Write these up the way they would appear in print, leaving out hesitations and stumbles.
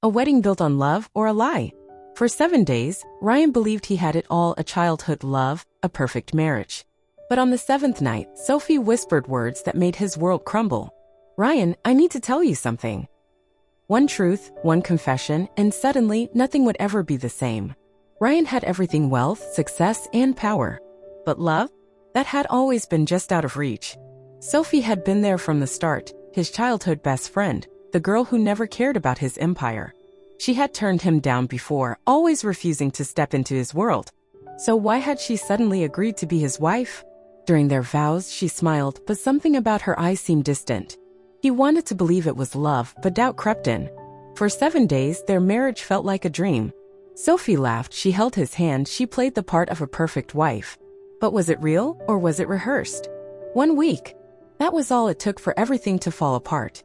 A wedding built on love or a lie? For 7 days, Ryan believed he had it all: a childhood love, a perfect marriage. But on the 7th night, Sophie whispered words that made his world crumble. "Ryan, I need to tell you something." One truth, one confession, and suddenly nothing would ever be the same. Ryan had everything: wealth, success, and power. But love? That had always been just out of reach. Sophie had been there from the start, his childhood best friend, the girl who never cared about his empire. She had turned him down before, always refusing to step into his world. So why had she suddenly agreed to be his wife? During their vows, she smiled, but something about her eyes seemed distant. He wanted to believe it was love, but doubt crept in. For 7 days, their marriage felt like a dream. Sophie laughed, she held his hand, she played the part of a perfect wife. But was it real, or was it rehearsed? 1 week. That was all it took for everything to fall apart.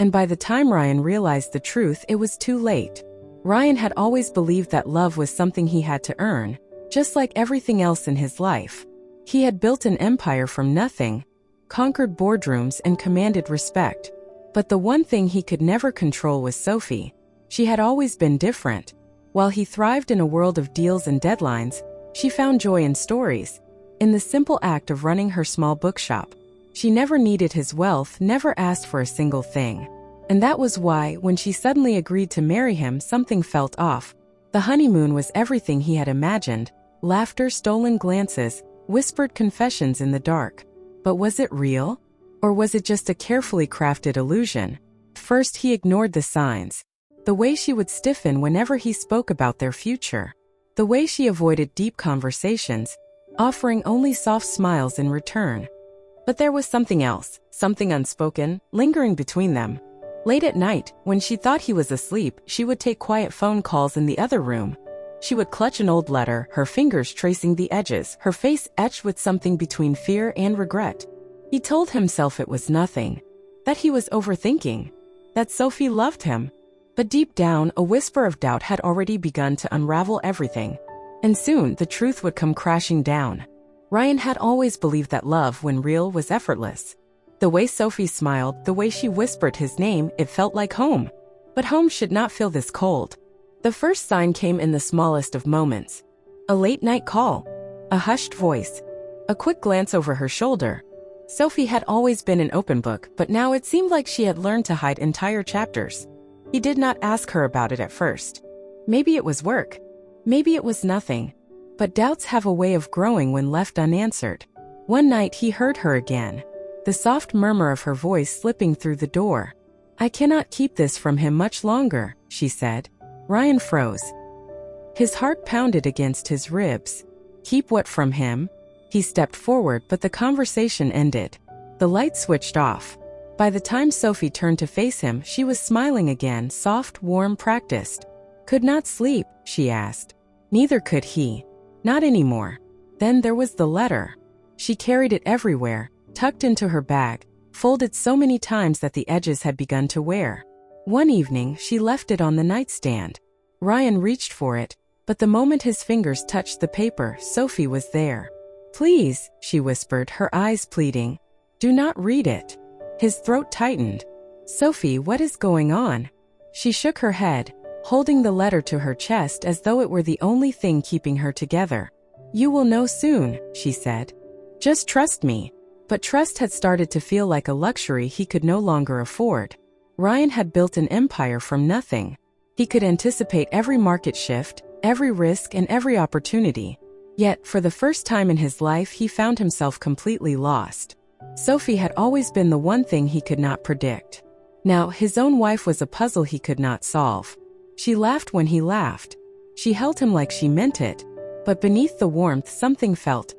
And by the time Ryan realized the truth, it was too late. Ryan had always believed that love was something he had to earn, just like everything else in his life. He had built an empire from nothing, conquered boardrooms, and commanded respect. But the one thing he could never control was Sophie. She had always been different. While he thrived in a world of deals and deadlines, she found joy in stories, in the simple act of running her small bookshop. She never needed his wealth, never asked for a single thing. And that was why, when she suddenly agreed to marry him, something felt off. The honeymoon was everything he had imagined: laughter, stolen glances, whispered confessions in the dark. But was it real? Or was it just a carefully crafted illusion? First, he ignored the signs. The way she would stiffen whenever he spoke about their future. The way she avoided deep conversations, offering only soft smiles in return. But there was something else, something unspoken, lingering between them. Late at night, when she thought he was asleep, she would take quiet phone calls in the other room. She would clutch an old letter, her fingers tracing the edges, her face etched with something between fear and regret. He told himself it was nothing, that he was overthinking, that Sophie loved him. But deep down, a whisper of doubt had already begun to unravel everything. And soon, the truth would come crashing down. Ryan had always believed that love, when real, was effortless. The way Sophie smiled, the way she whispered his name, it felt like home. But home should not feel this cold. The first sign came in the smallest of moments. A late-night call, a hushed voice, a quick glance over her shoulder. Sophie had always been an open book, but now it seemed like she had learned to hide entire chapters. He did not ask her about it at first. Maybe it was work. Maybe it was nothing. But doubts have a way of growing when left unanswered. One night he heard her again, the soft murmur of her voice slipping through the door. "I cannot keep this from him much longer," she said. Ryan froze. His heart pounded against his ribs. Keep what from him? He stepped forward, but the conversation ended. The light switched off. By the time Sophie turned to face him, she was smiling again, soft, warm, practiced. "Could not sleep?" she asked. Neither could he. Not anymore. Then there was the letter. She carried it everywhere, tucked into her bag, folded so many times that the edges had begun to wear. One evening, she left it on the nightstand. Ryan reached for it, but the moment his fingers touched the paper, Sophie was there. "Please," she whispered, her eyes pleading. "Do not read it." His throat tightened. "Sophie, what is going on?" She shook her head, holding the letter to her chest as though it were the only thing keeping her together. "You will know soon," she said. "Just trust me." But trust had started to feel like a luxury he could no longer afford. Ryan had built an empire from nothing. He could anticipate every market shift, every risk, and every opportunity. Yet, for the first time in his life, he found himself completely lost. Sophie had always been the one thing he could not predict. Now, his own wife was a puzzle he could not solve. She laughed when he laughed. She held him like she meant it. But beneath the warmth, something felt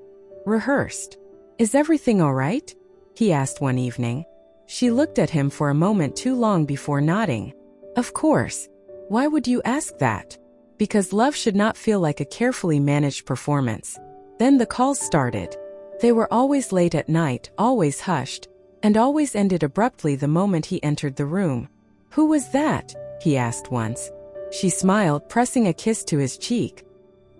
rehearsed. "Is everything all right?" he asked one evening. She looked at him for a moment too long before nodding. "Of course. Why would you ask that?" "Because love should not feel like a carefully managed performance." Then the calls started. They were always late at night, always hushed, and always ended abruptly the moment he entered the room. "Who was that?" he asked once. She smiled, pressing a kiss to his cheek.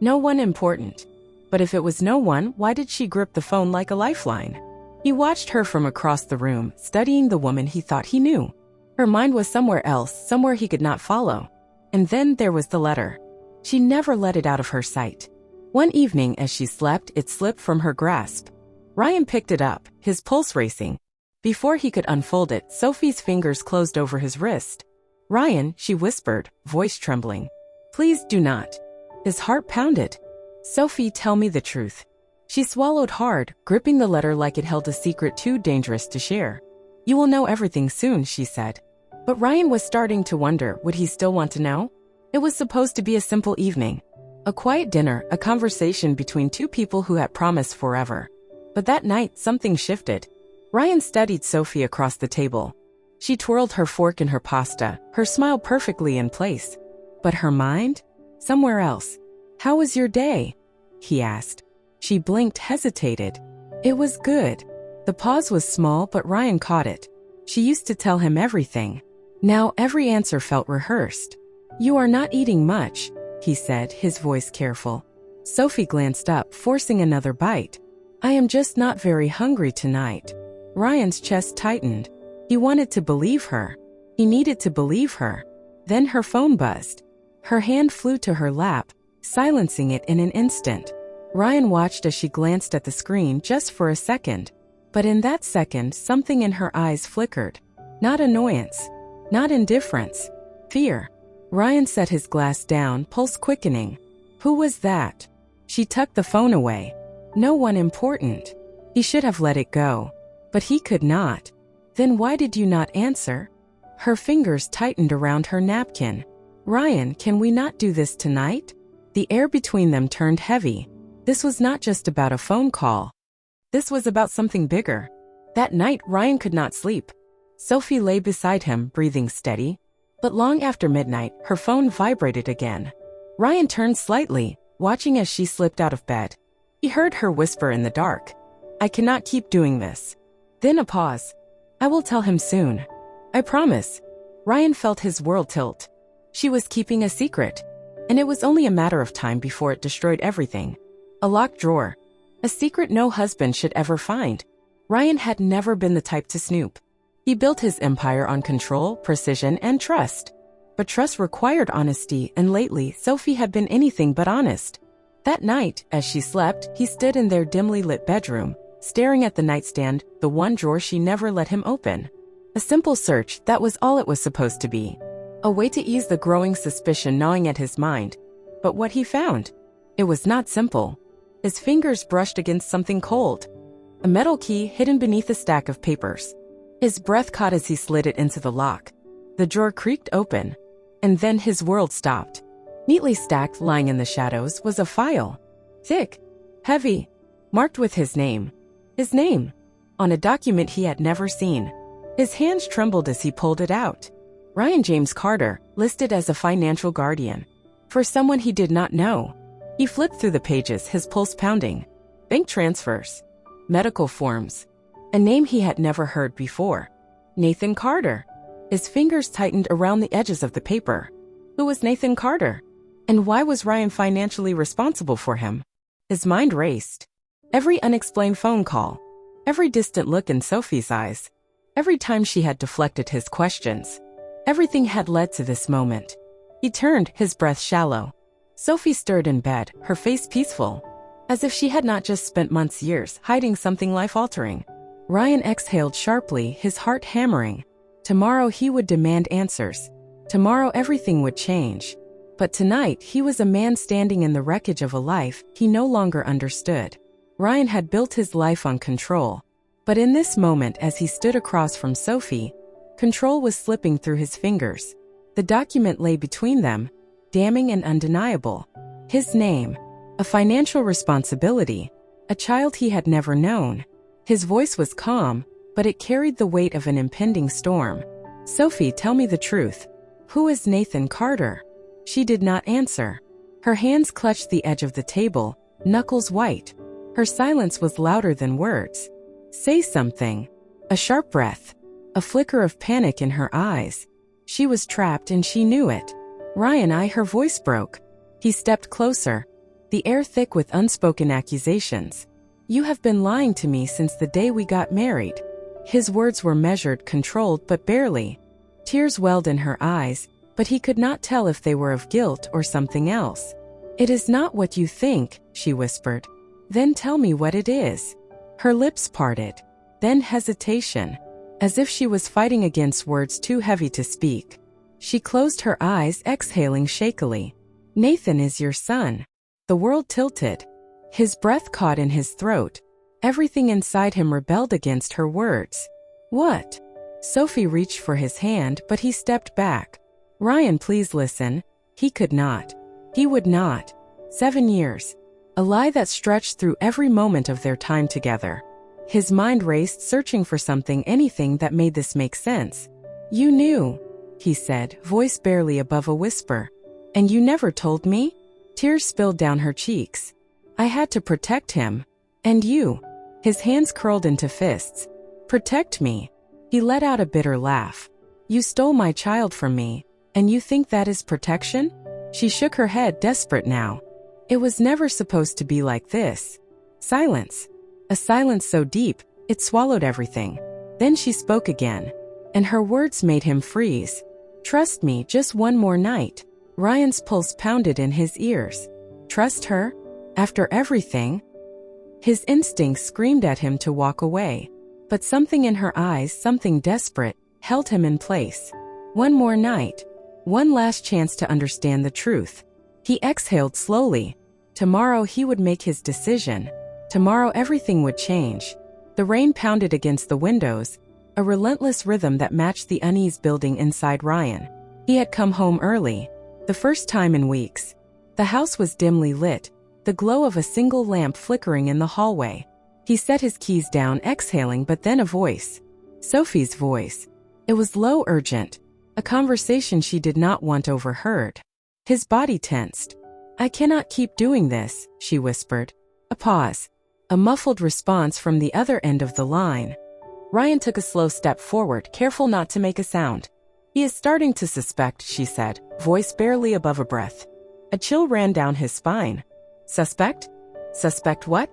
"No one important." But if it was no one, why did she grip the phone like a lifeline? He watched her from across the room, studying the woman he thought he knew. Her mind was somewhere else, somewhere he could not follow. And then there was the letter. She never let it out of her sight. One evening as she slept, it slipped from her grasp. Ryan picked it up, his pulse racing. Before he could unfold it, Sophie's fingers closed over his wrist. "Ryan," she whispered, voice trembling. "Please do not." His heart pounded. "Sophie, tell me the truth." She swallowed hard, gripping the letter like it held a secret too dangerous to share. "You will know everything soon," she said. But Ryan was starting to wonder, would he still want to know? It was supposed to be a simple evening. A quiet dinner, a conversation between two people who had promised forever. But that night, something shifted. Ryan studied Sophie across the table. She twirled her fork in her pasta, her smile perfectly in place. But her mind? Somewhere else. "How was your day?" he asked. She blinked, hesitated. "It was good." The pause was small, but Ryan caught it. She used to tell him everything. Now every answer felt rehearsed. "You are not eating much," he said, his voice careful. Sophie glanced up, forcing another bite. "I am just not very hungry tonight." Ryan's chest tightened. He wanted to believe her. He needed to believe her. Then her phone buzzed. Her hand flew to her lap, silencing it in an instant. Ryan watched as she glanced at the screen just for a second. But in that second, something in her eyes flickered. Not annoyance. Not indifference. Fear. Ryan set his glass down, pulse quickening. Who was that? She tucked the phone away. No one important. He should have let it go. But he could not. "Then why did you not answer?" Her fingers tightened around her napkin. "Ryan, can we not do this tonight?" The air between them turned heavy. This was not just about a phone call. This was about something bigger. That night, Ryan could not sleep. Sophie lay beside him, breathing steady. But long after midnight, her phone vibrated again. Ryan turned slightly, watching as she slipped out of bed. He heard her whisper in the dark. "I cannot keep doing this." Then a pause. "I will tell him soon. I promise." Ryan felt his world tilt. She was keeping a secret. And it was only a matter of time before it destroyed everything. A locked drawer. A secret no husband should ever find. Ryan had never been the type to snoop. He built his empire on control, precision, and trust. But trust required honesty, and lately, Sophie had been anything but honest. That night, as she slept, he stood in their dimly lit bedroom, staring at the nightstand, the one drawer she never let him open. A simple search, that was all it was supposed to be. A way to ease the growing suspicion gnawing at his mind. But what he found? It was not simple. His fingers brushed against something cold. A metal key hidden beneath a stack of papers. His breath caught as he slid it into the lock. The drawer creaked open. And then his world stopped. Neatly stacked, lying in the shadows, was a file. Thick. Heavy. Marked with his name. His name. On a document he had never seen. His hands trembled as he pulled it out. Ryan James Carter, listed as a financial guardian. For someone he did not know. He flipped through the pages, his pulse pounding. Bank transfers. Medical forms. A name he had never heard before. Nathan Carter. His fingers tightened around the edges of the paper. Who was Nathan Carter? And why was Ryan financially responsible for him? His mind raced. Every unexplained phone call. Every distant look in Sophie's eyes. Every time she had deflected his questions. Everything had led to this moment. He turned, his breath shallow. Sophie stirred in bed, her face peaceful. As if she had not just spent months, years, hiding something life-altering. Ryan exhaled sharply, his heart hammering. Tomorrow he would demand answers. Tomorrow everything would change. But tonight he was a man standing in the wreckage of a life he no longer understood. Ryan had built his life on control. But in this moment, as he stood across from Sophie, control was slipping through his fingers. The document lay between them, damning and undeniable. His name. A financial responsibility. A child he had never known. His voice was calm, but it carried the weight of an impending storm. "Sophie, tell me the truth. Who is Nathan Carter?" She did not answer. Her hands clutched the edge of the table, knuckles white. Her silence was louder than words. "Say something." A sharp breath. A flicker of panic in her eyes. She was trapped and she knew it. "Ryan, her voice broke. He stepped closer, the air thick with unspoken accusations. "You have been lying to me since the day we got married." His words were measured, controlled, but barely. Tears welled in her eyes, but he could not tell if they were of guilt or something else. "It is not what you think," she whispered. "Then tell me what it is." Her lips parted. Then hesitation, as if she was fighting against words too heavy to speak. She closed her eyes, exhaling shakily. "Nathan is your son." The world tilted. His breath caught in his throat. Everything inside him rebelled against her words. "What?" Sophie reached for his hand, but he stepped back. "Ryan, please listen." He could not. He would not. 7 years. A lie that stretched through every moment of their time together. His mind raced, searching for something, anything that made this make sense. "You knew," he said, voice barely above a whisper. "And you never told me?" Tears spilled down her cheeks. "I had to protect him. And you." His hands curled into fists. "Protect me." He let out a bitter laugh. "You stole my child from me, and you think that is protection?" She shook her head, desperate now. "It was never supposed to be like this." Silence. A silence so deep, it swallowed everything. Then she spoke again, and her words made him freeze. "Trust me, just one more night." Ryan's pulse pounded in his ears. Trust her? After everything? His instincts screamed at him to walk away. But something in her eyes, something desperate, held him in place. One more night. One last chance to understand the truth. He exhaled slowly. Tomorrow he would make his decision. Tomorrow everything would change. The rain pounded against the windows, a relentless rhythm that matched the unease building inside Ryan. He had come home early, the first time in weeks. The house was dimly lit, the glow of a single lamp flickering in the hallway. He set his keys down, exhaling, but then a voice. Sophie's voice. It was low, urgent, a conversation she did not want overheard. His body tensed. "I cannot keep doing this," she whispered. A pause. A muffled response from the other end of the line. Ryan took a slow step forward, careful not to make a sound. "He is starting to suspect," she said, voice barely above a breath. A chill ran down his spine. "Suspect? Suspect what?"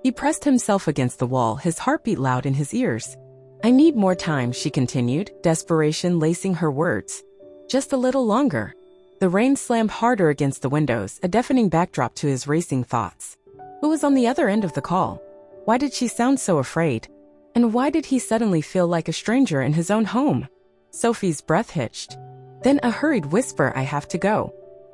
He pressed himself against the wall, his heartbeat loud in his ears. "I need more time," she continued, desperation lacing her words. "Just a little longer." The rain slammed harder against the windows, a deafening backdrop to his racing thoughts. Who was on the other end of the call? Why did she sound so afraid? And why did he suddenly feel like a stranger in his own home? Sophie's breath hitched. Then a hurried whisper, "I have to go."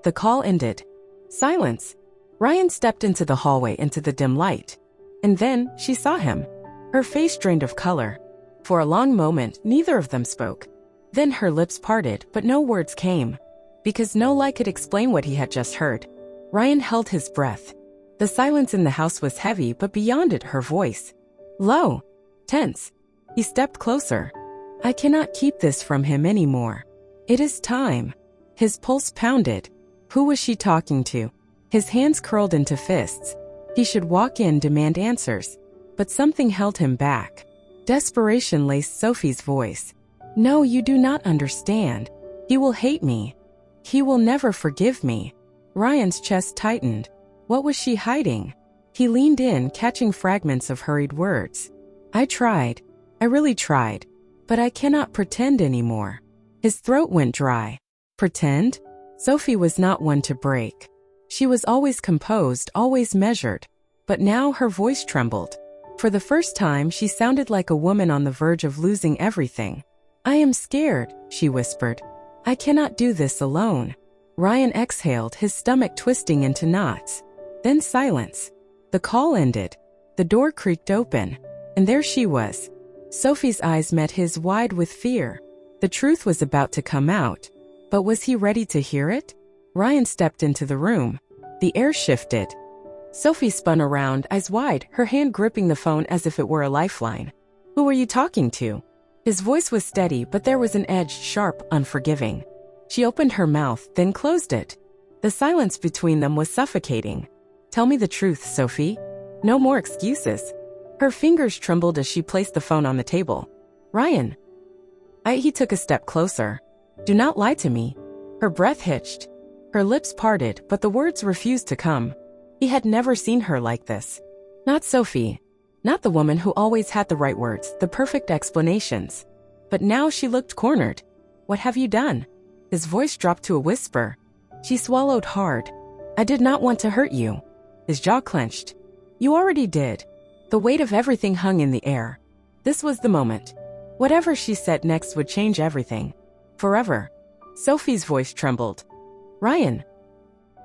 The call ended. Silence. Ryan stepped into the hallway, into the dim light. And then she saw him. Her face drained of color. For a long moment, neither of them spoke. Then her lips parted, but no words came. Because no lie could explain what he had just heard. Ryan held his breath. The silence in the house was heavy, but beyond it, her voice. Low. Tense. He stepped closer. I cannot keep this from him anymore. It is time. His pulse pounded. Who was she talking to? His hands curled into fists. He should walk in, demand answers. But something held him back. Desperation laced Sophie's voice. No, you do not understand. He will hate me. He will never forgive me. Ryan's chest tightened. What was she hiding? He leaned in, catching fragments of hurried words. I tried. I really tried. But I cannot pretend anymore. His throat went dry. Pretend? Sophie was not one to break. She was always composed, always measured. But now her voice trembled. For the first time, she sounded like a woman on the verge of losing everything. I am scared, she whispered. I cannot do this alone. Ryan exhaled, his stomach twisting into knots. Then silence. The call ended. The door creaked open. And there she was. Sophie's eyes met his, wide with fear. The truth was about to come out. But was he ready to hear it? Ryan stepped into the room. The air shifted. Sophie spun around, eyes wide, her hand gripping the phone as if it were a lifeline. Who were you talking to? His voice was steady, but there was an edge, sharp, unforgiving. She opened her mouth, then closed it. The silence between them was suffocating. Tell me the truth, Sophie. No more excuses. Her fingers trembled as she placed the phone on the table. Ryan. He took a step closer. Do not lie to me. Her breath hitched. Her lips parted, but the words refused to come. He had never seen her like this. Not Sophie. Not the woman who always had the right words, the perfect explanations. But now she looked cornered. What have you done? His voice dropped to a whisper. She swallowed hard. I did not want to hurt you. His jaw clenched. You already did. The weight of everything hung in the air. This was the moment. Whatever she said next would change everything. Forever. Sophie's voice trembled. Ryan.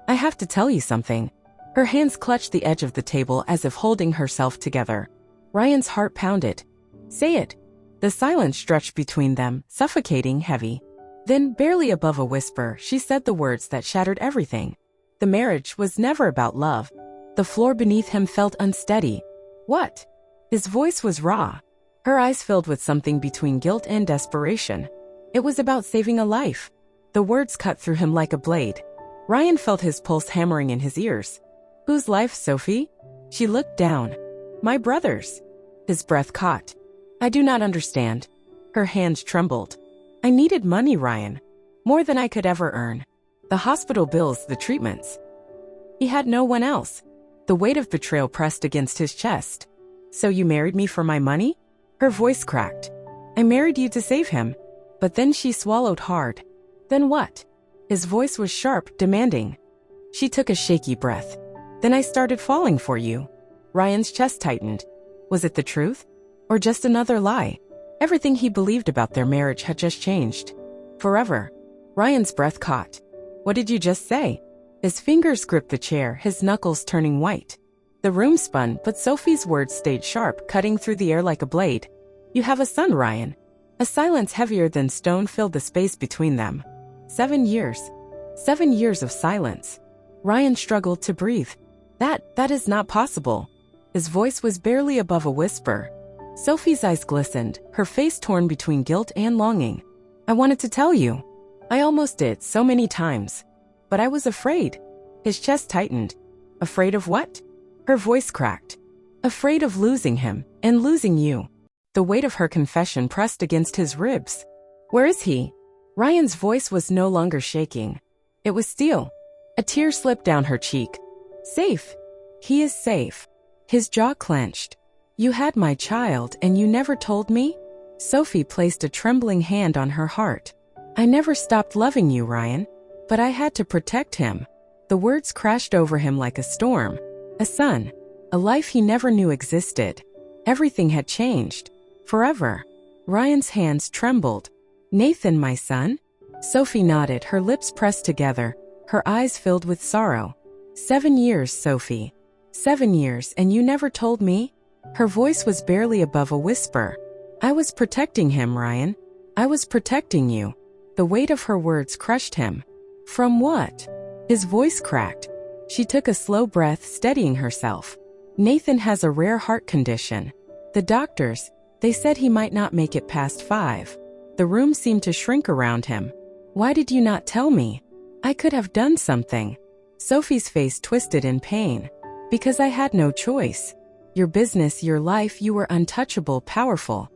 I have to tell you something. Her hands clutched the edge of the table as if holding herself together. Ryan's heart pounded. Say it. The silence stretched between them, suffocating, heavy. Then, barely above a whisper, she said the words that shattered everything. The marriage was never about love. The floor beneath him felt unsteady. What? His voice was raw. Her eyes filled with something between guilt and desperation. It was about saving a life. The words cut through him like a blade. Ryan felt his pulse hammering in his ears. Whose life, Sophie? She looked down. My brother's. His breath caught. I do not understand. Her hands trembled. I needed money, Ryan. More than I could ever earn. The hospital bills, the treatments. He had no one else. The weight of betrayal pressed against his chest. So you married me for my money? Her voice cracked. I married you to save him. But then she swallowed hard. Then what? His voice was sharp, demanding. She took a shaky breath. Then I started falling for you. Ryan's chest tightened. Was it the truth? Or just another lie? Everything he believed about their marriage had just changed. Forever. Ryan's breath caught. What did you just say? His fingers gripped the chair, his knuckles turning white. The room spun, but Sophie's words stayed sharp, cutting through the air like a blade. You have a son, Ryan. A silence heavier than stone filled the space between them. 7 years. 7 years of silence. Ryan struggled to breathe. That is not possible. His voice was barely above a whisper. Sophie's eyes glistened, her face torn between guilt and longing. I wanted to tell you. I almost did, so many times. But I was afraid. His chest tightened. Afraid of what? Her voice cracked. Afraid of losing him, and losing you. The weight of her confession pressed against his ribs. Where is he? Ryan's voice was no longer shaking. It was steel. A tear slipped down her cheek. Safe. He is safe. His jaw clenched. You had my child and you never told me? Sophie placed a trembling hand on her heart. I never stopped loving you, Ryan. But I had to protect him. The words crashed over him like a storm. A son. A life he never knew existed. Everything had changed. Forever. Ryan's hands trembled. Nathan, my son? Sophie nodded, her lips pressed together, her eyes filled with sorrow. 7 years, Sophie. 7 years, and you never told me? Her voice was barely above a whisper. I was protecting him, Ryan. I was protecting you. The weight of her words crushed him. From what? His voice cracked. She took a slow breath, steadying herself. Nathan has a rare heart condition. The doctors, they said he might not make it past 5. The room seemed to shrink around him. Why did you not tell me? I could have done something. Sophie's face twisted in pain. Because I had no choice. Your business, your life, you were untouchable, powerful.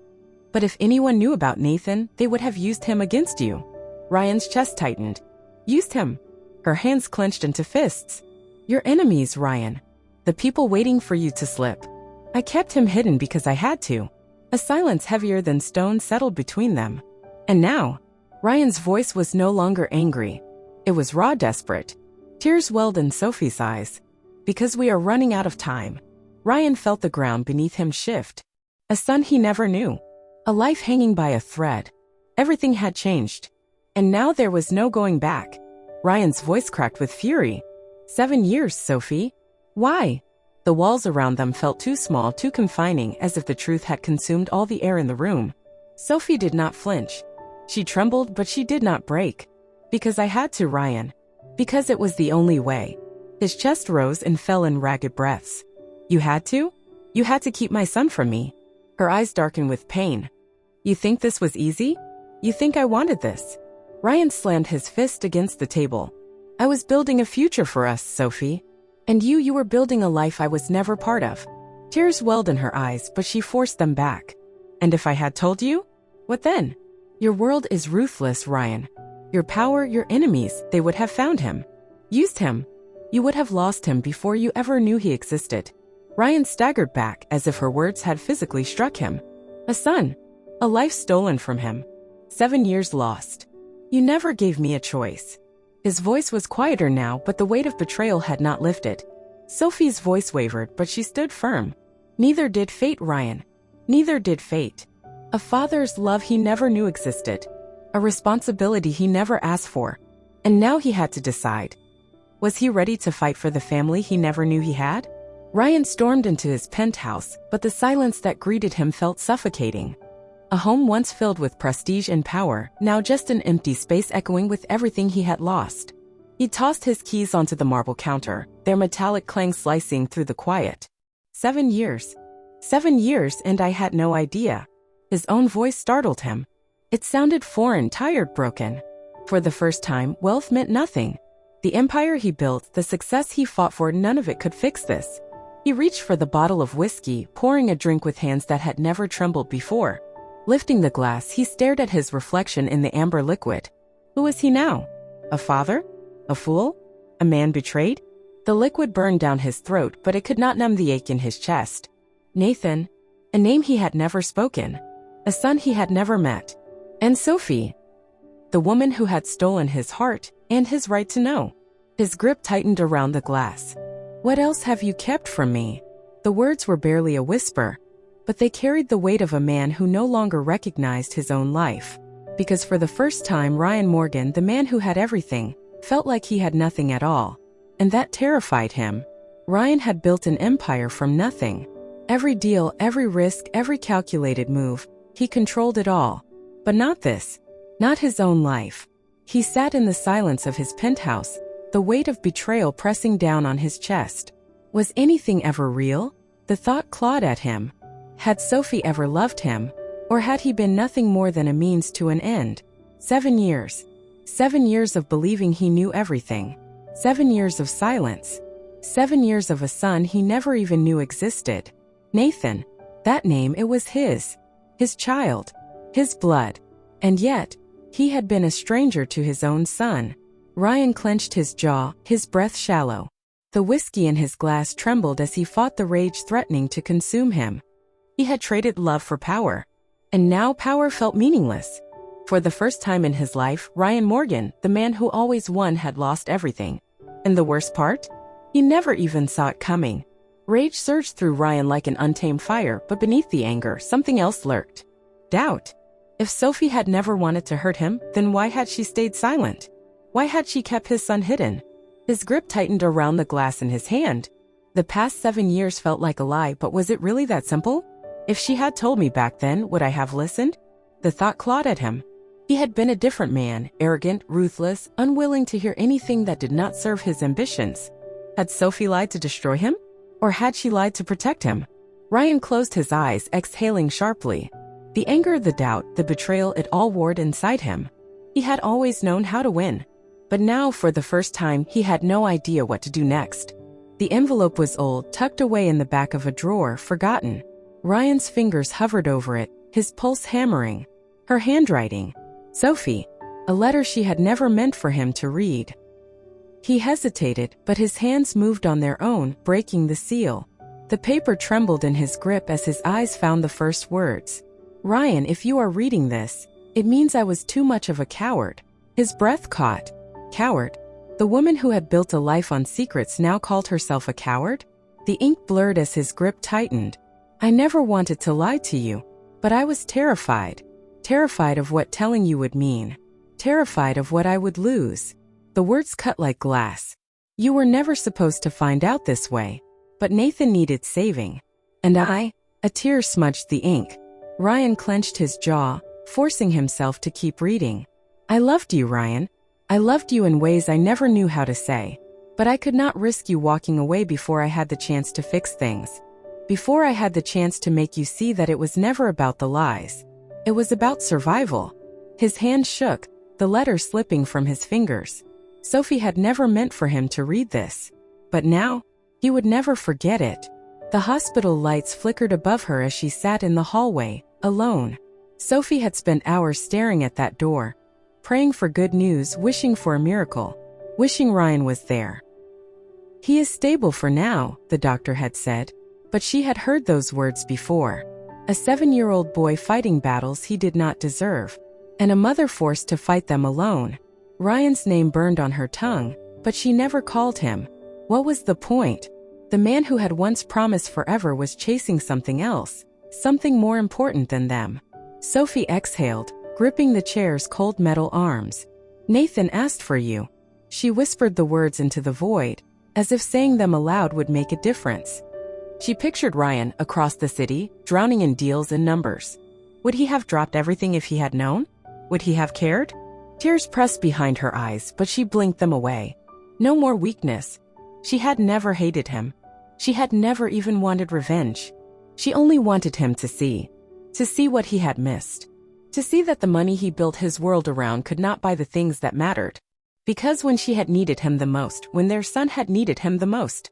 But if anyone knew about Nathan, they would have used him against you. Ryan's chest tightened. Used him. Her hands clenched into fists. Your enemies, Ryan. The people waiting for you to slip. I kept him hidden because I had to. A silence heavier than stone settled between them. And now, Ryan's voice was no longer angry. It was raw, desperate. Tears welled in Sophie's eyes. Because we are running out of time. Ryan felt the ground beneath him shift. A son he never knew. A life hanging by a thread. Everything had changed. And now there was no going back. Ryan's voice cracked with fury. 7 years, Sophie. Why? The walls around them felt too small, too confining, as if the truth had consumed all the air in the room. Sophie did not flinch. She trembled, but she did not break. Because I had to, Ryan. Because it was the only way. His chest rose and fell in ragged breaths. You had to? You had to keep my son from me. Her eyes darkened with pain. You think this was easy? You think I wanted this? Ryan slammed his fist against the table. I was building a future for us, Sophie. And you were building a life I was never part of. Tears welled in her eyes, but she forced them back. And if I had told you? What then? Your world is ruthless, Ryan. Your power, your enemies, they would have found him. Used him. You would have lost him before you ever knew he existed. Ryan staggered back as if her words had physically struck him. A son. A life stolen from him. 7 years lost. You never gave me a choice." His voice was quieter now, but the weight of betrayal had not lifted. Sophie's voice wavered, but she stood firm. "Neither did fate, Ryan. Neither did fate. A father's love he never knew existed. A responsibility he never asked for. And now he had to decide. Was he ready to fight for the family he never knew he had?" Ryan stormed into his penthouse, but the silence that greeted him felt suffocating. A home once filled with prestige and power, now just an empty space echoing with everything he had lost. He tossed his keys onto the marble counter, their metallic clang slicing through the quiet. 7 years. 7 years, and I had no idea. His own voice startled him. It sounded foreign, tired, broken. For the first time, wealth meant nothing. The empire he built, the success he fought for, none of it could fix this. He reached for the bottle of whiskey, pouring a drink with hands that had never trembled before. Lifting the glass, he stared at his reflection in the amber liquid. Who was he now? A father? A fool? A man betrayed? The liquid burned down his throat, but it could not numb the ache in his chest. Nathan. A name he had never spoken. A son he had never met. And Sophie. The woman who had stolen his heart, and his right to know. His grip tightened around the glass. "What else have you kept from me?" The words were barely a whisper, but they carried the weight of a man who no longer recognized his own life. Because for the first time, Ryan Morgan, the man who had everything, felt like he had nothing at all. And that terrified him. Ryan had built an empire from nothing. Every deal, every risk, every calculated move, he controlled it all. But not this. Not his own life. He sat in the silence of his penthouse, the weight of betrayal pressing down on his chest. Was anything ever real? The thought clawed at him. Had Sophie ever loved him? Or had he been nothing more than a means to an end? 7 years. 7 years of believing he knew everything. 7 years of silence. 7 years of a son he never even knew existed. Nathan. That name, it was his. His child. His blood. And yet, he had been a stranger to his own son. Ryan clenched his jaw, his breath shallow. The whiskey in his glass trembled as he fought the rage threatening to consume him. He had traded love for power. And now power felt meaningless. For the first time in his life, Ryan Morgan, the man who always won, had lost everything. And the worst part? He never even saw it coming. Rage surged through Ryan like an untamed fire, but beneath the anger, something else lurked. Doubt. If Sophie had never wanted to hurt him, then why had she stayed silent? Why had she kept his son hidden? His grip tightened around the glass in his hand. The past 7 years felt like a lie, but was it really that simple? If she had told me back then, would I have listened? The thought clawed at him. He had been a different man, arrogant, ruthless, unwilling to hear anything that did not serve his ambitions. Had Sophie lied to destroy him? Or had she lied to protect him? Ryan closed his eyes, exhaling sharply. The anger, the doubt, the betrayal, it all warred inside him. He had always known how to win. But now, for the first time, he had no idea what to do next. The envelope was old, tucked away in the back of a drawer, forgotten. Ryan's fingers hovered over it, his pulse hammering. Her handwriting. Sophie. A letter she had never meant for him to read. He hesitated, but his hands moved on their own, breaking the seal. The paper trembled in his grip as his eyes found the first words. "Ryan, if you are reading this, it means I was too much of a coward." His breath caught. Coward? The woman who had built a life on secrets now called herself a coward? The ink blurred as his grip tightened. "I never wanted to lie to you, but I was terrified. Terrified of what telling you would mean. Terrified of what I would lose." The words cut like glass. "You were never supposed to find out this way. But Nathan needed saving. And I..." A tear smudged the ink. Ryan clenched his jaw, forcing himself to keep reading. "I loved you, Ryan. I loved you in ways I never knew how to say. But I could not risk you walking away before I had the chance to fix things. Before I had the chance to make you see that it was never about the lies. It was about survival." His hand shook, the letter slipping from his fingers. Sophie had never meant for him to read this. But now, he would never forget it. The hospital lights flickered above her as she sat in the hallway, alone. Sophie had spent hours staring at that door, praying for good news, wishing for a miracle, wishing Ryan was there. "He is stable for now," the doctor had said, but she had heard those words before. A 7-year-old boy fighting battles he did not deserve. and a mother forced to fight them alone. Ryan's name burned on her tongue, but she never called him. What was the point? The man who had once promised forever was chasing something else, something more important than them. Sophie exhaled, gripping the chair's cold metal arms. "Nathan asked for you." She whispered the words into the void, as if saying them aloud would make a difference. She pictured Ryan across the city, drowning in deals and numbers. Would he have dropped everything if he had known? Would he have cared? Tears pressed behind her eyes, but she blinked them away. No more weakness. She had never hated him. She had never even wanted revenge. She only wanted him to see what he had missed. To see that the money he built his world around could not buy the things that mattered. Because when she had needed him the most, when their son had needed him the most,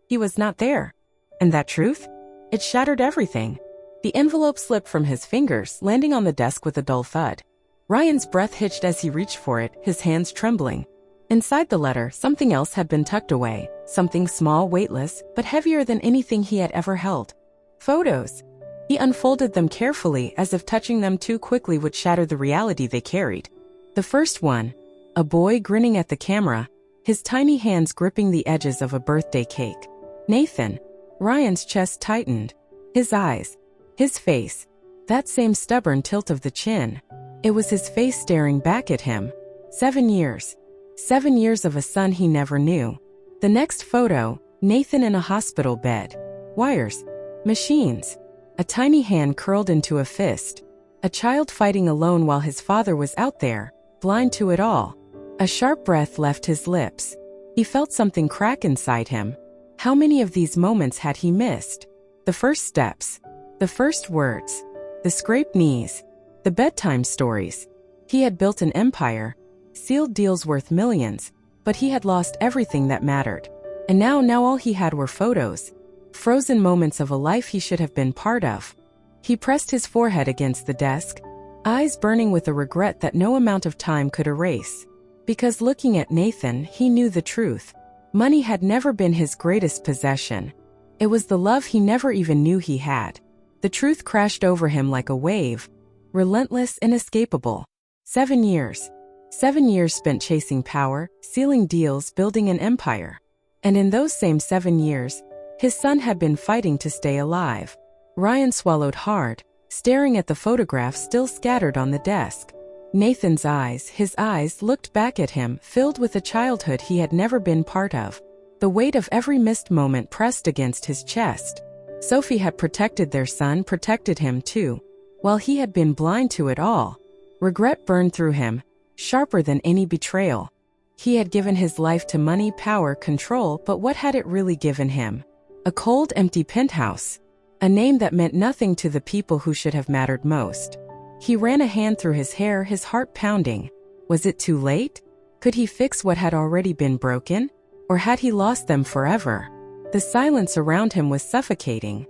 he was not there. And that truth? It shattered everything. The envelope slipped from his fingers, landing on the desk with a dull thud. Ryan's breath hitched as he reached for it, his hands trembling. Inside the letter, something else had been tucked away, something small, weightless, but heavier than anything he had ever held. Photos. He unfolded them carefully, as if touching them too quickly would shatter the reality they carried. The first one, a boy grinning at the camera, his tiny hands gripping the edges of a birthday cake. Nathan. Ryan's chest tightened. His eyes. His face. That same stubborn tilt of the chin. It was his face staring back at him. 7 years. 7 years of a son he never knew. The next photo, Nathan in a hospital bed. Wires. Machines. A tiny hand curled into a fist. A child fighting alone while his father was out there, blind to it all. A sharp breath left his lips. He felt something crack inside him. How many of these moments had he missed? The first steps. The first words. The scraped knees. The bedtime stories. He had built an empire. Sealed deals worth millions. But he had lost everything that mattered. And now all he had were photos. Frozen moments of a life he should have been part of. He pressed his forehead against the desk, eyes burning with a regret that no amount of time could erase. Because looking at Nathan, he knew the truth. Money had never been his greatest possession. It was the love he never even knew he had. The truth crashed over him like a wave, relentless, inescapable. 7 years. 7 years spent chasing power, sealing deals, building an empire. And in those same 7 years, his son had been fighting to stay alive. Ryan swallowed hard, staring at the photographs still scattered on the desk. Nathan's eyes, his eyes, looked back at him, filled with a childhood he had never been part of. The weight of every missed moment pressed against his chest. Sophie had protected their son, protected him too, while he had been blind to it all. Regret burned through him, sharper than any betrayal. He had given his life to money, power, control, but what had it really given him? A cold, empty penthouse. A name that meant nothing to the people who should have mattered most. He ran a hand through his hair, his heart pounding. Was it too late? Could he fix what had already been broken? Or had he lost them forever? The silence around him was suffocating.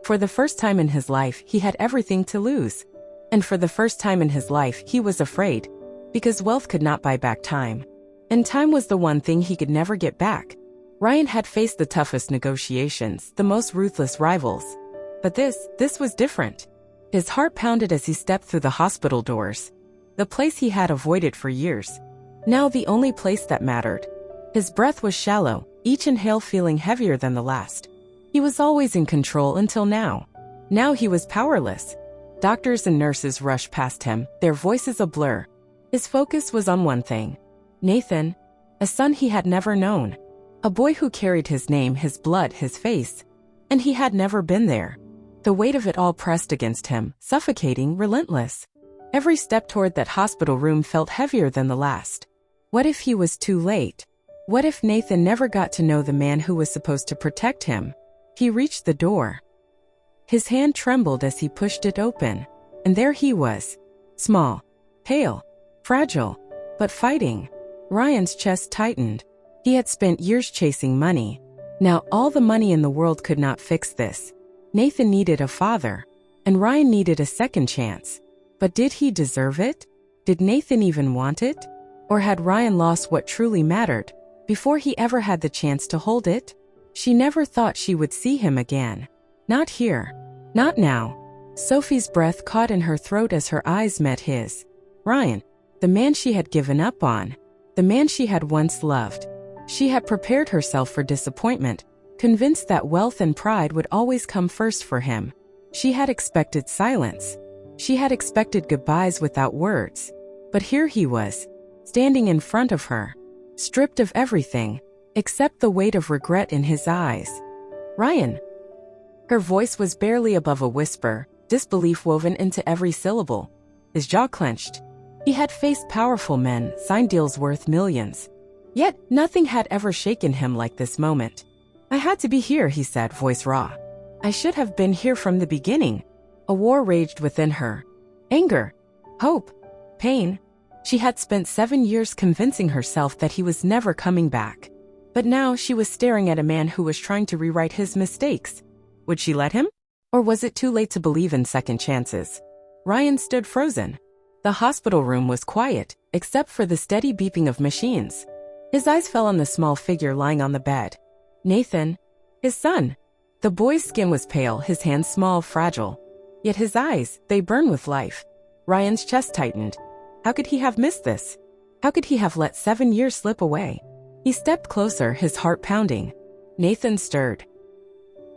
For the first time in his life, he had everything to lose. And for the first time in his life, he was afraid. Because wealth could not buy back time. And time was the one thing he could never get back. Ryan had faced the toughest negotiations, the most ruthless rivals. But this was different. His heart pounded as he stepped through the hospital doors. The place he had avoided for years. Now the only place that mattered. His breath was shallow, each inhale feeling heavier than the last. He was always in control until now. Now he was powerless. Doctors and nurses rushed past him, their voices a blur. His focus was on one thing. Nathan, a son he had never known. A boy who carried his name, his blood, his face. And he had never been there. The weight of it all pressed against him, suffocating, relentless. Every step toward that hospital room felt heavier than the last. What if he was too late? What if Nathan never got to know the man who was supposed to protect him? He reached the door. His hand trembled as he pushed it open. And there he was. Small, pale, fragile, but fighting. Ryan's chest tightened. He had spent years chasing money. Now all the money in the world could not fix this. Nathan needed a father, and Ryan needed a second chance. But did he deserve it? Did Nathan even want it? Or had Ryan lost what truly mattered, before he ever had the chance to hold it? She never thought she would see him again. Not here. Not now. Sophie's breath caught in her throat as her eyes met his. Ryan, the man she had given up on, the man she had once loved. She had prepared herself for disappointment, convinced that wealth and pride would always come first for him. She had expected silence. She had expected goodbyes without words. But here he was, standing in front of her, stripped of everything, except the weight of regret in his eyes. Ryan. Her voice was barely above a whisper, disbelief woven into every syllable. His jaw clenched. He had faced powerful men, signed deals worth millions. Yet, nothing had ever shaken him like this moment. I had to be here, he said, voice raw. I should have been here from the beginning. A war raged within her. Anger, hope, pain. She had spent 7 years convincing herself that he was never coming back. But now she was staring at a man who was trying to rewrite his mistakes. Would she let him? Or was it too late to believe in second chances? Ryan stood frozen. The hospital room was quiet, except for the steady beeping of machines. His eyes fell on the small figure lying on the bed. Nathan, his son. The boy's skin was pale, his hands small, fragile. Yet his eyes, they burned with life. Ryan's chest tightened. How could he have missed this? How could he have let 7 years slip away? He stepped closer, his heart pounding. Nathan stirred.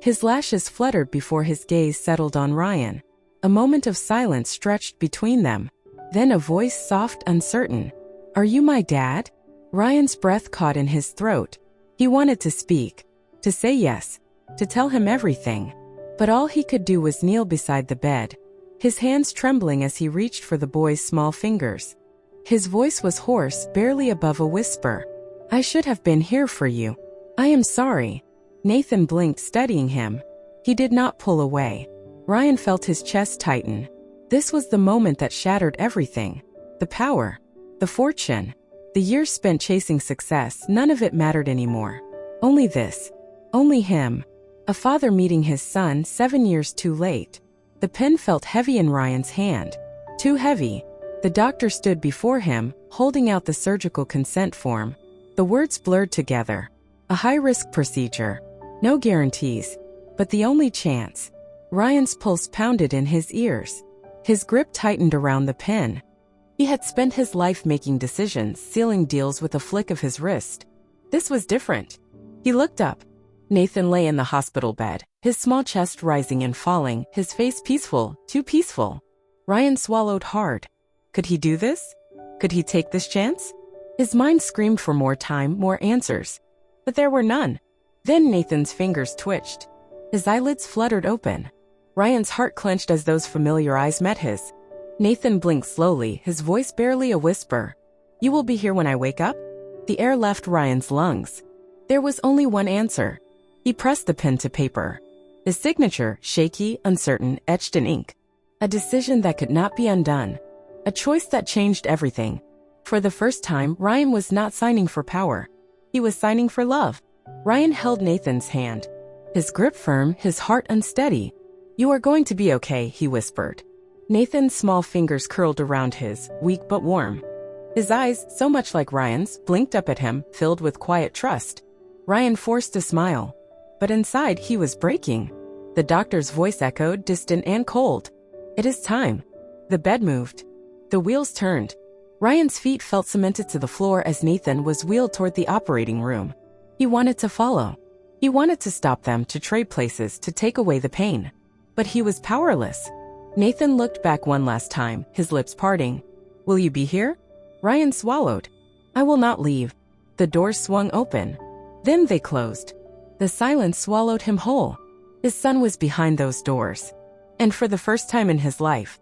His lashes fluttered before his gaze settled on Ryan. A moment of silence stretched between them. Then a voice, soft, uncertain. Are you my dad? Ryan's breath caught in his throat. He wanted to speak, to say yes, to tell him everything. But all he could do was kneel beside the bed, his hands trembling as he reached for the boy's small fingers. His voice was hoarse, barely above a whisper. I should have been here for you. I am sorry. Nathan blinked, studying him. He did not pull away. Ryan felt his chest tighten. This was the moment that shattered everything. The power, the fortune, the years spent chasing success, none of it mattered anymore. Only this. Only him. A father meeting his son 7 years too late. The pen felt heavy in Ryan's hand. Too heavy. The doctor stood before him, holding out the surgical consent form. The words blurred together. A high-risk procedure. No guarantees. But the only chance. Ryan's pulse pounded in his ears. His grip tightened around the pen. He had spent his life making decisions, sealing deals with a flick of his wrist. This was different. He looked up. Nathan lay in the hospital bed, his small chest rising and falling, his face peaceful, too peaceful. Ryan swallowed hard. Could he do this? Could he take this chance? His mind screamed for more time, more answers. But there were none. Then Nathan's fingers twitched. His eyelids fluttered open. Ryan's heart clenched as those familiar eyes met his. Nathan blinked slowly, his voice barely a whisper. You will be here when I wake up? The air left Ryan's lungs. There was only one answer. He pressed the pen to paper. His signature, shaky, uncertain, etched in ink. A decision that could not be undone. A choice that changed everything. For the first time, Ryan was not signing for power. He was signing for love. Ryan held Nathan's hand. His grip firm, his heart unsteady. You are going to be okay, he whispered. Nathan's small fingers curled around his, weak but warm. His eyes, so much like Ryan's, blinked up at him, filled with quiet trust. Ryan forced a smile. But inside, he was breaking. The doctor's voice echoed, distant and cold. It is time. The bed moved. The wheels turned. Ryan's feet felt cemented to the floor as Nathan was wheeled toward the operating room. He wanted to follow. He wanted to stop them, to trade places, to take away the pain. But he was powerless. Nathan looked back one last time, his lips parting. Will you be here? Ryan swallowed. I will not leave. The doors swung open. Then they closed. The silence swallowed him whole. His son was behind those doors. And for the first time in his life,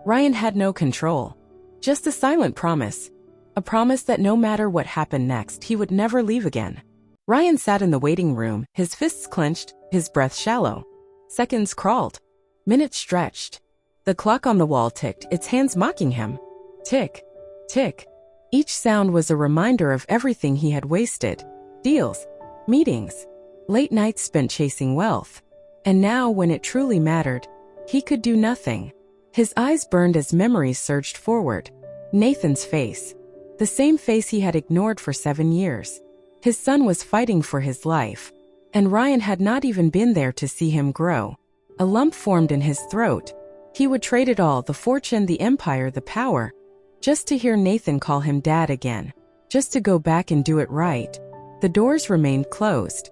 Ryan had no control. Just a silent promise. A promise that no matter what happened next, he would never leave again. Ryan sat in the waiting room, his fists clenched, his breath shallow. Seconds crawled. Minutes stretched. The clock on the wall ticked, its hands mocking him. Tick, tick. Each sound was a reminder of everything he had wasted. Deals, meetings, late nights spent chasing wealth. And now, when it truly mattered, he could do nothing. His eyes burned as memories surged forward. Nathan's face. The same face he had ignored for 7 years. His son was fighting for his life. And Ryan had not even been there to see him grow. A lump formed in his throat. He would trade it all, the fortune, the empire, the power. just to hear Nathan call him Dad again, just to go back and do it right. The doors remained closed.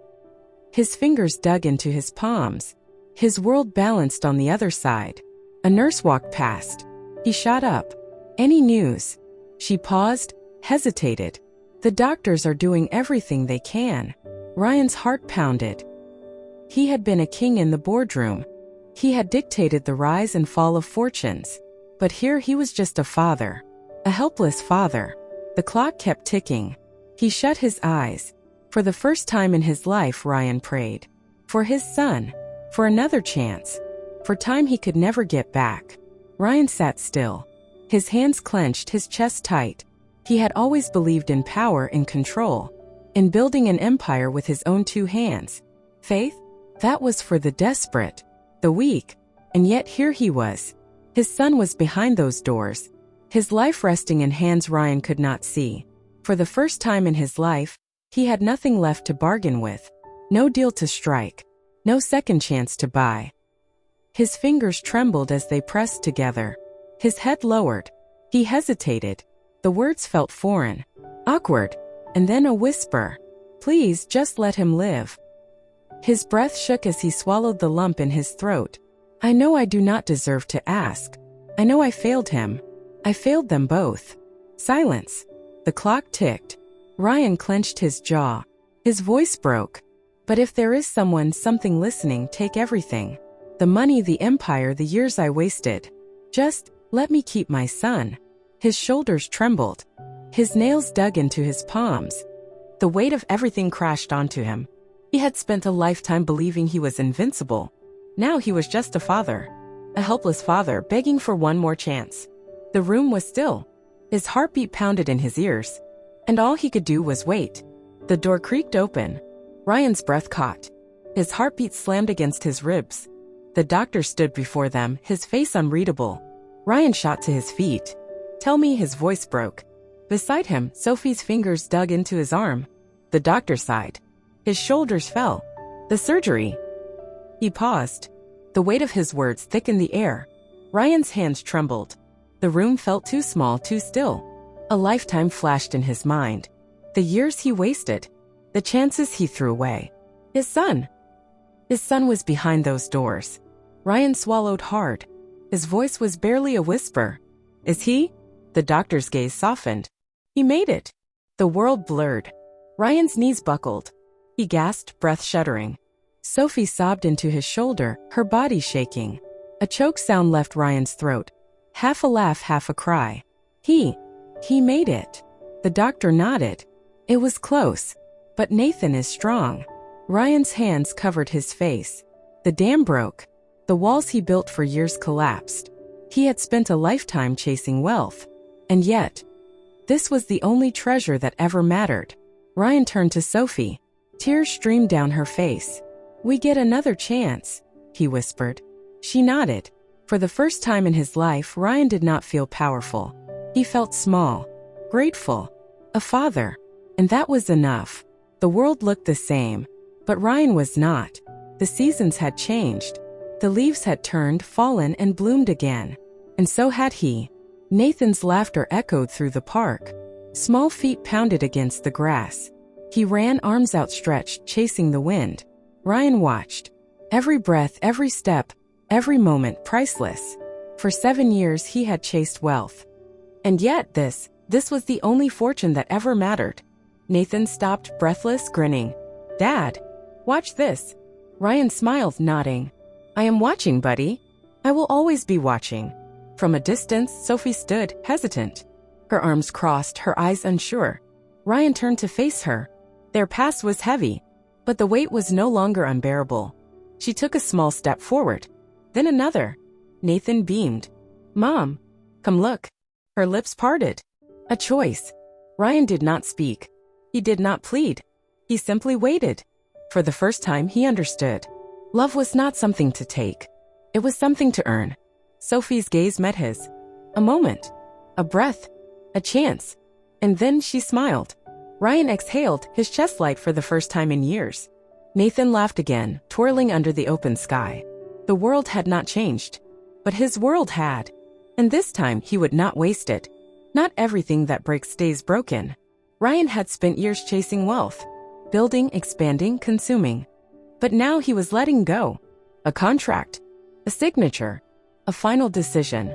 His fingers dug into his palms. His world balanced on the other side. A nurse walked past. He shot up. "Any news?" She paused, hesitated. "The doctors are doing everything they can." Ryan's heart pounded. He had been a king in the boardroom. He had dictated the rise and fall of fortunes. But here he was just a father. A helpless father. The clock kept ticking. He shut his eyes. For the first time in his life, Ryan prayed. For his son. For another chance. For time he could never get back. Ryan sat still. His hands clenched, his chest tight. He had always believed in power and control. In building an empire with his own two hands. Faith? That was for the desperate. The weak. And yet here he was. His son was behind those doors. His life resting in hands Ryan could not see. For the first time in his life, he had nothing left to bargain with. No deal to strike. No second chance to buy. His fingers trembled as they pressed together. His head lowered. He hesitated. The words felt foreign. Awkward. And then a whisper. "Please, just let him live." His breath shook as he swallowed the lump in his throat. "I know I do not deserve to ask. I know I failed him. I failed them both." Silence. The clock ticked. Ryan clenched his jaw. His voice broke. "But if there is someone, something listening, take everything. The money, the empire, the years I wasted. Just let me keep my son." His shoulders trembled. His nails dug into his palms. The weight of everything crashed onto him. He had spent a lifetime believing he was invincible. Now he was just a father. A helpless father begging for one more chance. The room was still. His heartbeat pounded in his ears. And all he could do was wait. The door creaked open. Ryan's breath caught. His heartbeat slammed against his ribs. The doctor stood before them, his face unreadable. Ryan shot to his feet. "Tell me," his voice broke. Beside him, Sophie's fingers dug into his arm. The doctor sighed. His shoulders fell. "The surgery." He paused. The weight of his words thickened the air. Ryan's hands trembled. The room felt too small, too still. A lifetime flashed in his mind. The years he wasted. The chances he threw away. His son. His son was behind those doors. Ryan swallowed hard. His voice was barely a whisper. "Is he?" The doctor's gaze softened. "He made it." The world blurred. Ryan's knees buckled. He gasped, breath shuddering. Sophie sobbed into his shoulder, her body shaking. A choke sound left Ryan's throat. Half a laugh, half a cry. He made it." The doctor nodded. "It was close. But Nathan is strong." Ryan's hands covered his face. The dam broke. The walls he built for years collapsed. He had spent a lifetime chasing wealth. And yet, this was the only treasure that ever mattered. Ryan turned to Sophie. Tears streamed down her face. "We get another chance," he whispered. She nodded. For the first time in his life, Ryan did not feel powerful. He felt small, grateful, a father. And that was enough. The world looked the same. But Ryan was not. The seasons had changed. The leaves had turned, fallen, and bloomed again. And so had he. Nathan's laughter echoed through the park. Small feet pounded against the grass. He ran, arms outstretched, chasing the wind. Ryan watched. Every breath, every step, every moment priceless. For 7 years he had chased wealth. And yet this was the only fortune that ever mattered. Nathan stopped, breathless, grinning. "Dad, watch this." Ryan smiled, nodding. "I am watching, buddy. I will always be watching." From a distance, Sophie stood, hesitant. Her arms crossed, her eyes unsure. Ryan turned to face her. Their past was heavy, but the weight was no longer unbearable. She took a small step forward, then another. Nathan beamed. "Mom, come look." Her lips parted. A choice. Ryan did not speak. He did not plead. He simply waited. For the first time, he understood. Love was not something to take. It was something to earn. Sophie's gaze met his. A moment. A breath. A chance. And then she smiled. Ryan exhaled, his chest light for the first time in years. Nathan laughed again, twirling under the open sky. The world had not changed. But his world had. And this time, he would not waste it. Not everything that breaks stays broken. Ryan had spent years chasing wealth, building, expanding, consuming. But now he was letting go. A contract, a signature, a final decision.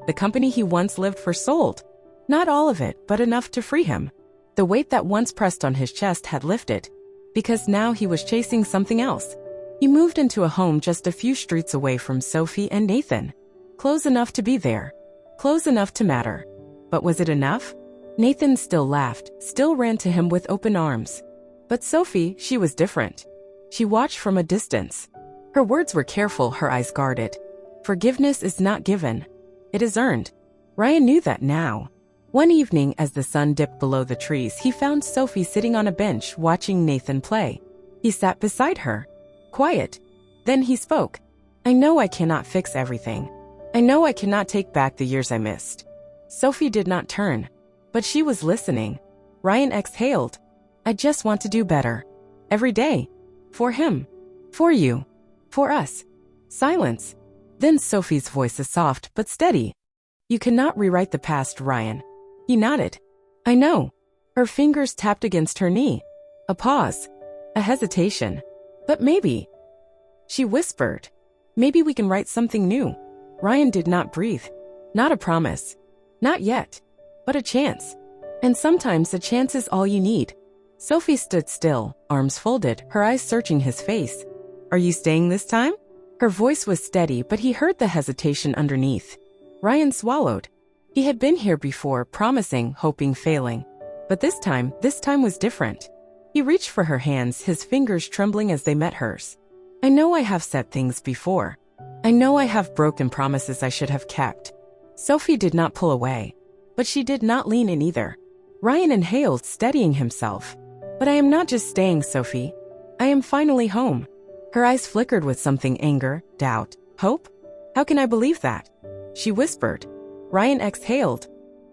The company he once lived for sold. Not all of it, but enough to free him. The weight that once pressed on his chest had lifted, because now he was chasing something else. He moved into a home just a few streets away from Sophie and Nathan. Close enough to be there. Close enough to matter. But was it enough? Nathan still laughed, still ran to him with open arms. But Sophie, she was different. She watched from a distance. Her words were careful, her eyes guarded. Forgiveness is not given. It is earned. Ryan knew that now. One evening, as the sun dipped below the trees, he found Sophie sitting on a bench watching Nathan play. He sat beside her. Quiet. Then he spoke. I know I cannot fix everything. I know I cannot take back the years I missed. Sophie did not turn, but she was listening. Ryan exhaled. I just want to do better. Every day. For him. For you. For us. Silence. Then Sophie's voice is soft but steady. You cannot rewrite the past, Ryan. He nodded. I know. Her fingers tapped against her knee. A pause. A hesitation. But maybe. She whispered. Maybe we can write something new. Ryan did not breathe. Not a promise. Not yet. But a chance. And sometimes a chance is all you need. Sophie stood still, arms folded, her eyes searching his face. Are you staying this time? Her voice was steady, but he heard the hesitation underneath. Ryan swallowed. He had been here before, promising, hoping, failing. But this time was different. He reached for her hands, his fingers trembling as they met hers. I know I have said things before. I know I have broken promises I should have kept. Sophie did not pull away. But she did not lean in either. Ryan inhaled, steadying himself. But I am not just staying, Sophie. I am finally home. Her eyes flickered with something: anger, doubt, hope. How can I believe that? She whispered. Ryan exhaled.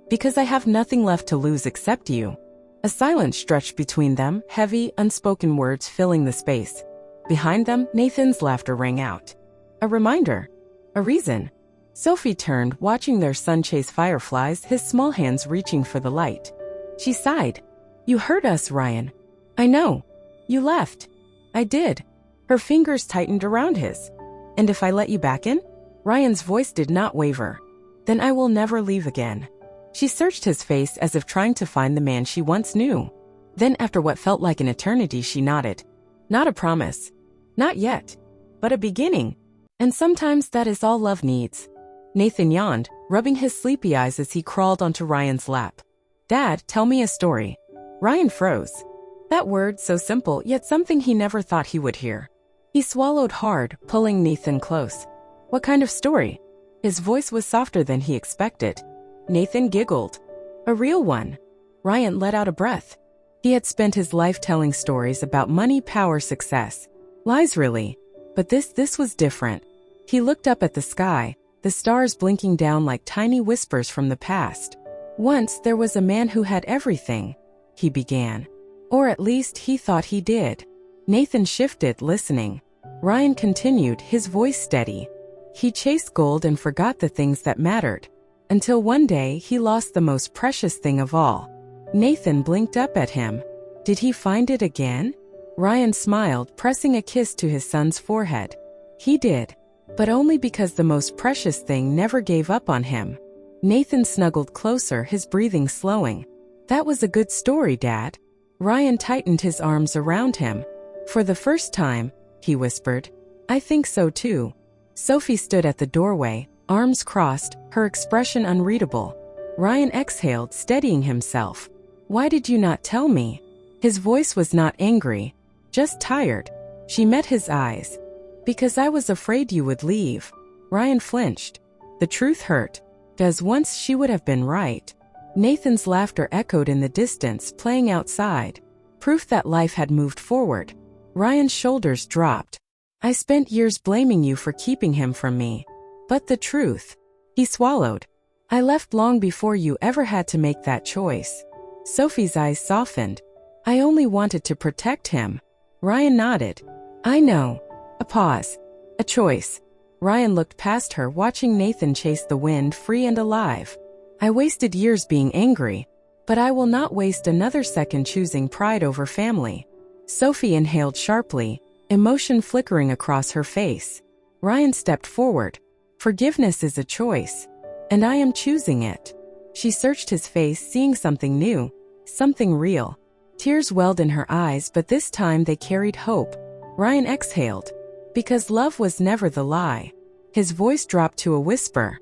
Because I have nothing left to lose except you. A silence stretched between them, heavy, unspoken words filling the space. Behind them, Nathan's laughter rang out. A reminder. A reason. Sophie turned, watching their son chase fireflies, his small hands reaching for the light. She sighed. You hurt us, Ryan. I know. You left. I did. Her fingers tightened around his. And if I let you back in? Ryan's voice did not waver. Then I will never leave again. She searched his face as if trying to find the man she once knew. Then, after what felt like an eternity, she nodded. Not a promise. Not yet. But a beginning. And sometimes that is all love needs. Nathan yawned, rubbing his sleepy eyes as he crawled onto Ryan's lap. Dad, tell me a story. Ryan froze. That word, so simple, yet something he never thought he would hear. He swallowed hard, pulling Nathan close. What kind of story? His voice was softer than he expected. Nathan giggled. A real one. Ryan let out a breath. He had spent his life telling stories about money, power, success. Lies, really. But this was different. He looked up at the sky, the stars blinking down like tiny whispers from the past. Once there was a man who had everything, he began. Or at least he thought he did. Nathan shifted, listening. Ryan continued, his voice steady. He chased gold and forgot the things that mattered. Until one day he lost the most precious thing of all. Nathan blinked up at him. Did he find it again? Ryan smiled, pressing a kiss to his son's forehead. He did. But only because the most precious thing never gave up on him. Nathan snuggled closer, his breathing slowing. That was a good story, Dad. Ryan tightened his arms around him. For the first time, he whispered. I think so too. Sophie stood at the doorway, arms crossed, her expression unreadable. Ryan exhaled, steadying himself. Why did you not tell me? His voice was not angry, just tired. She met his eyes. Because I was afraid you would leave. Ryan flinched. The truth hurt. Because once she would have been right. Nathan's laughter echoed in the distance, playing outside. Proof that life had moved forward. Ryan's shoulders dropped. I spent years blaming you for keeping him from me. But the truth. He swallowed. I left long before you ever had to make that choice. Sophie's eyes softened. I only wanted to protect him. Ryan nodded. I know. A pause. A choice. Ryan looked past her, watching Nathan chase the wind, free and alive. I wasted years being angry, but I will not waste another second choosing pride over family. Sophie inhaled sharply, emotion flickering across her face. Ryan stepped forward. Forgiveness is a choice, and I am choosing it. She searched his face, seeing something new, something real. Tears welled in her eyes, but this time they carried hope. Ryan exhaled, because love was never the lie. His voice dropped to a whisper.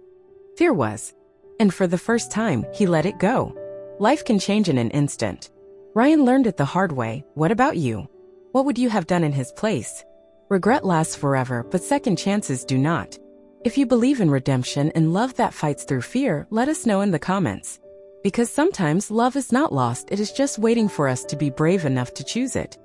Fear was. And for the first time, he let it go. Life can change in an instant. Ryan learned it the hard way. What about you? What would you have done in his place? Regret lasts forever, but second chances do not. If you believe in redemption and love that fights through fear, let us know in the comments. Because sometimes love is not lost, it is just waiting for us to be brave enough to choose it.